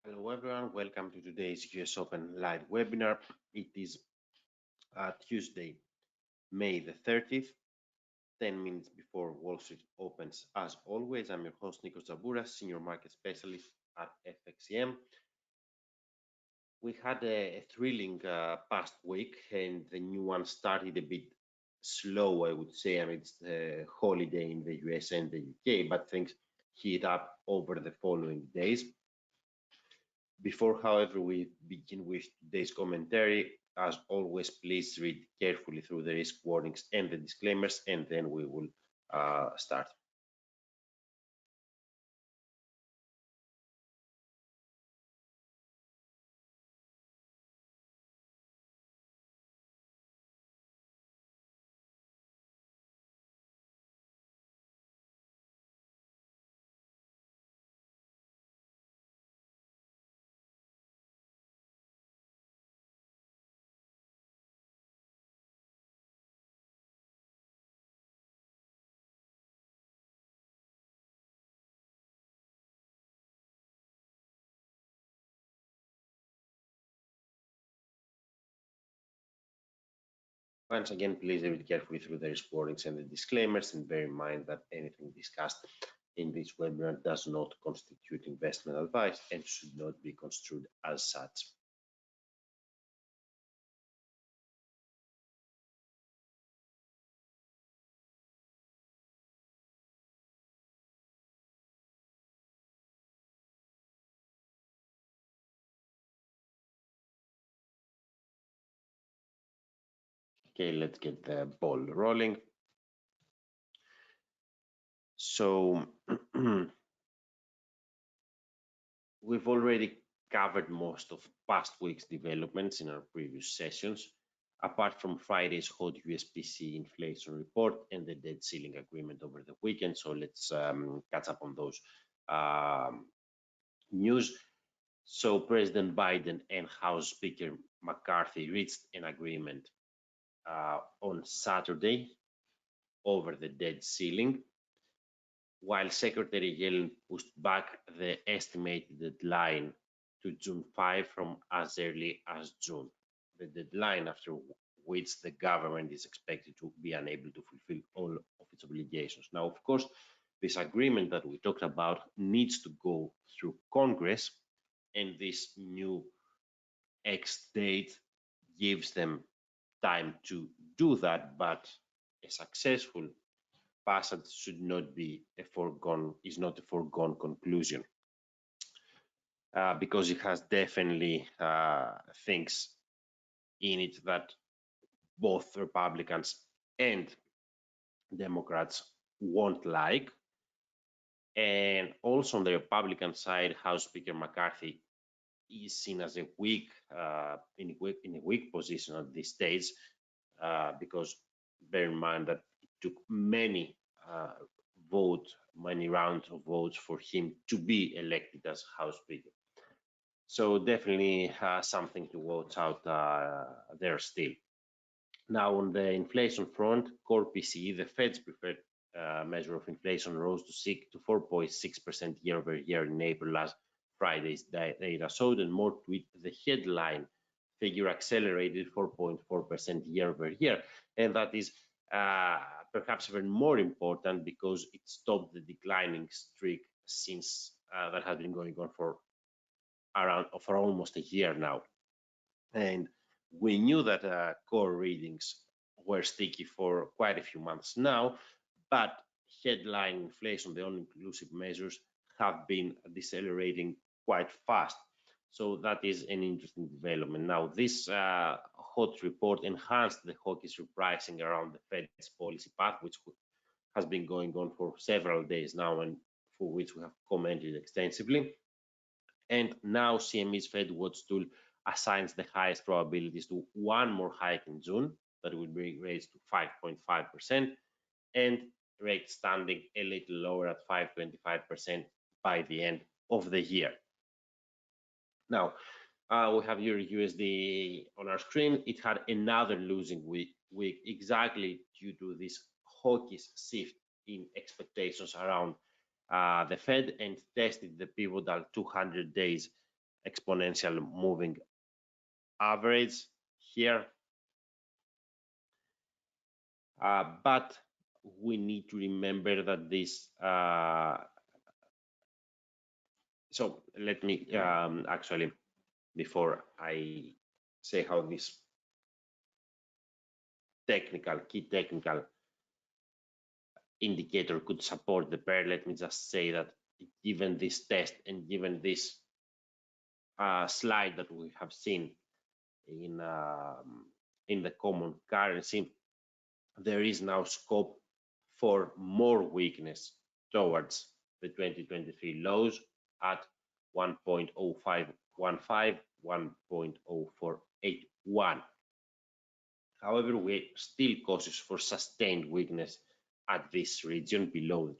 Hello everyone, welcome to today's US Open live webinar. It is Tuesday, May the 30th, 10 minutes before Wall Street opens. As always, I'm your host Nikos Zabouras, Senior Market Specialist at FXCM. We had a thrilling past week and the new one started a bit slow, I would say, amidst the holiday in the US and the UK, but things heat up over the following days. Before, however, we begin with today's commentary, as always, please read carefully through the risk warnings and the disclaimers, and then we will start. Once again, please read carefully through the risk warnings and the disclaimers, and bear in mind that anything discussed in this webinar does not constitute investment advice and should not be construed as such. Okay, let's get the ball rolling. So we've already covered most of past week's developments in our previous sessions, apart from Friday's hot USPC inflation report and the debt ceiling agreement over the weekend. So let's catch up on those news. So President Biden and House Speaker McCarthy reached an agreement on Saturday over the debt ceiling, while Secretary Yellen pushed back the estimated deadline to June 5 from as early as June, the deadline after which the government is expected to be unable to fulfill all of its obligations. Now, of course, this agreement that we talked about needs to go through Congress, and this new X date gives them time to do that, but a successful passage should not be is not a foregone conclusion, because it has definitely things in it that both Republicans and Democrats won't like. And also on the Republican side, House Speaker McCarthy is seen as a weak in a weak position at this stage, because bear in mind that it took many rounds of votes for him to be elected as House Speaker. So definitely something to watch out there still. Now on the inflation front, core PCE, the Fed's preferred measure of inflation, rose to 4.6% year over year in April. As Friday's data showed, and more to it, the headline figure accelerated 4.4% year over year, and that is perhaps even more important because it stopped the declining streak since that has been going on for almost a year now. And we knew that core readings were sticky for quite a few months now, but headline inflation, the all-inclusive measures, have been decelerating quite fast. So that is an interesting development. Now, this hot report enhanced the hawkish repricing around the Fed's policy path, which has been going on for several days now and for which we have commented extensively. And now CME's Fed Watch tool assigns the highest probabilities to one more hike in June that will bring rates to 5.5%, and rates standing a little lower at 5.25% by the end of the year. Now, we have Euro USD on our screen. It had another losing week exactly due to this hawkish shift in expectations around the Fed, and tested the pivotal 200 days exponential moving average here. But we need to remember that this, so let me actually, before I say how this key technical indicator could support the pair, let me just say that given this test and given this slide that we have seen in the common currency, there is now scope for more weakness towards the 2023 lows at 1.0515, 1.0481. However, we're still cautious for sustained weakness at this region below the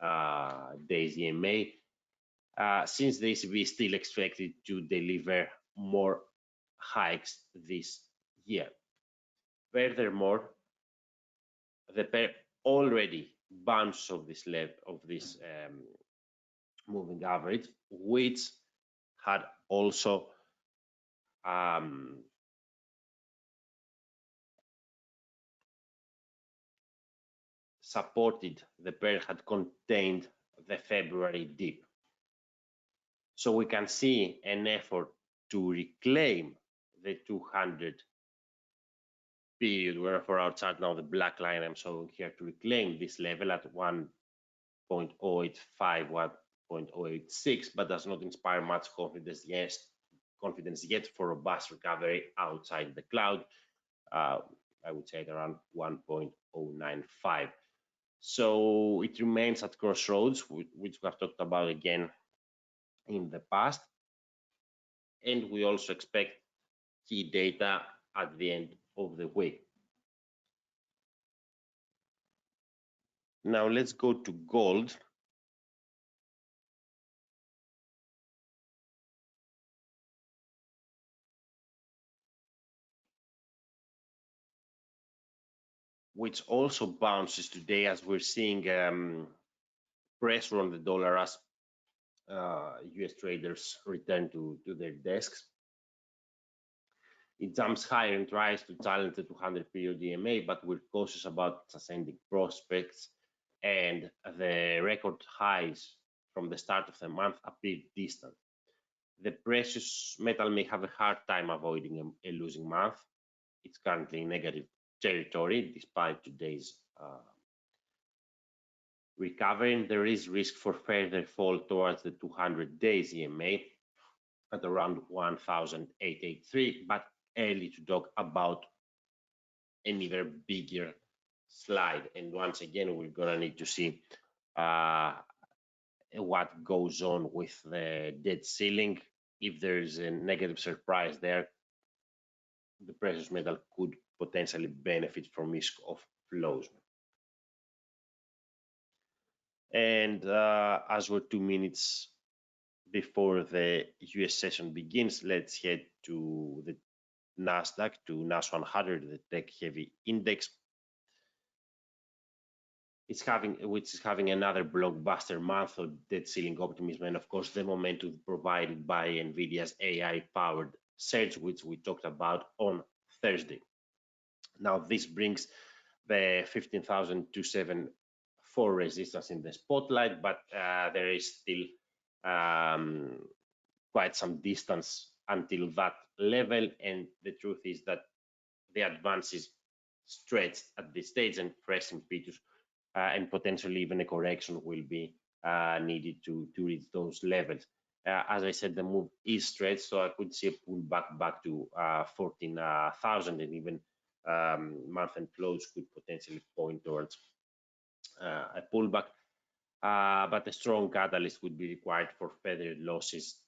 200 days EMA, since the ECB is still expected to deliver more hikes this year. Furthermore, the pair already bounced off this level of this moving average, which had also supported, the pair had contained the February dip. So we can see an effort to reclaim the 200 period, where for our chart now the black line I'm showing here, to reclaim this level at 1.085, 1.086, but does not inspire much confidence yet for robust recovery outside the cloud. I would say at around 1.095. So it remains at crossroads, which we have talked about again in the past. And we also expect key data at the end of the week. Now let's go to gold. Which also bounces today, as we're seeing pressure on the dollar as US traders return to their desks. It jumps higher and tries to challenge the 200 period EMA, but we're cautious about ascending prospects, and the record highs from the start of the month appear distant. The precious metal may have a hard time avoiding a losing month. It's currently in negative territory despite today's recovery, and there is risk for further fall towards the 200 days EMA at around 1,883, but early to talk about an even bigger slide. And once again, we're gonna need to see what goes on with the debt ceiling. If there is a negative surprise there, the precious metal could potentially benefit from risk of flows. And as we're 2 minutes before the US session begins, let's head to the Nasdaq, to NAS 100, the tech-heavy index. Which is having another blockbuster month of debt ceiling optimism, and of course the momentum provided by NVIDIA's AI-powered surge, which we talked about on Thursday. Now this brings the 15,274 resistance in the spotlight, but there is still quite some distance until that level, and the truth is that the advance is stretched at this stage, and fresh impetus and potentially even a correction will be needed to reach those levels. As I said, the move is stretched, so I could see a pullback back to 14,000, and even month-end close could potentially point towards a pullback. But a strong catalyst would be required for further losses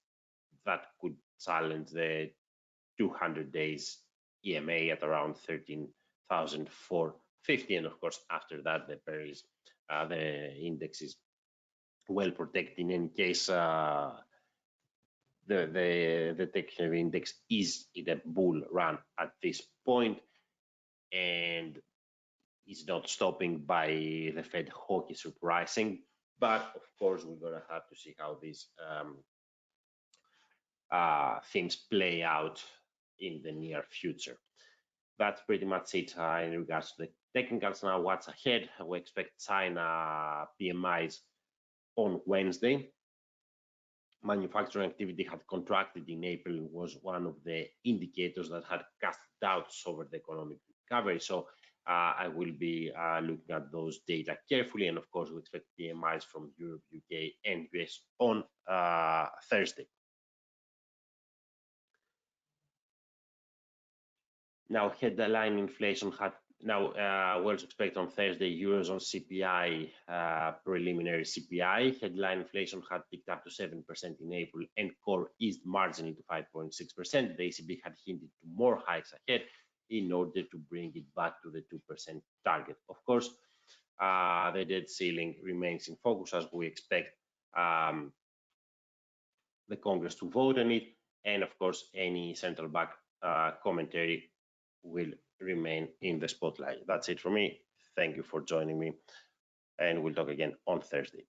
that could challenge the 200 days EMA at around 13,450, and of course after that the pair is the index is well protected. In any case, the tech-heavy index is in a bull run at this point, and is not stopping by the Fed hawkish repricing. But of course, we're gonna have to see how this things play out in the near future. That's pretty much it in regards to the technicals. Now, what's ahead? We expect China PMIs on Wednesday. Manufacturing activity had contracted in April, was one of the indicators that had cast doubts over the economic recovery. So I will be looking at those data carefully. And of course, we expect PMIs from Europe, UK, and US on Thursday. Now, headline inflation had we also expect on Thursday Eurozone CPI, preliminary CPI. Headline inflation had picked up to 7% in April and core eased marginally to 5.6%. The ECB had hinted to more hikes ahead in order to bring it back to the 2% target. Of course, the debt ceiling remains in focus as we expect the Congress to vote on it. And of course, any central bank commentary will remain in the spotlight. That's it for me. Thank you for joining me, and we'll talk again on Thursday.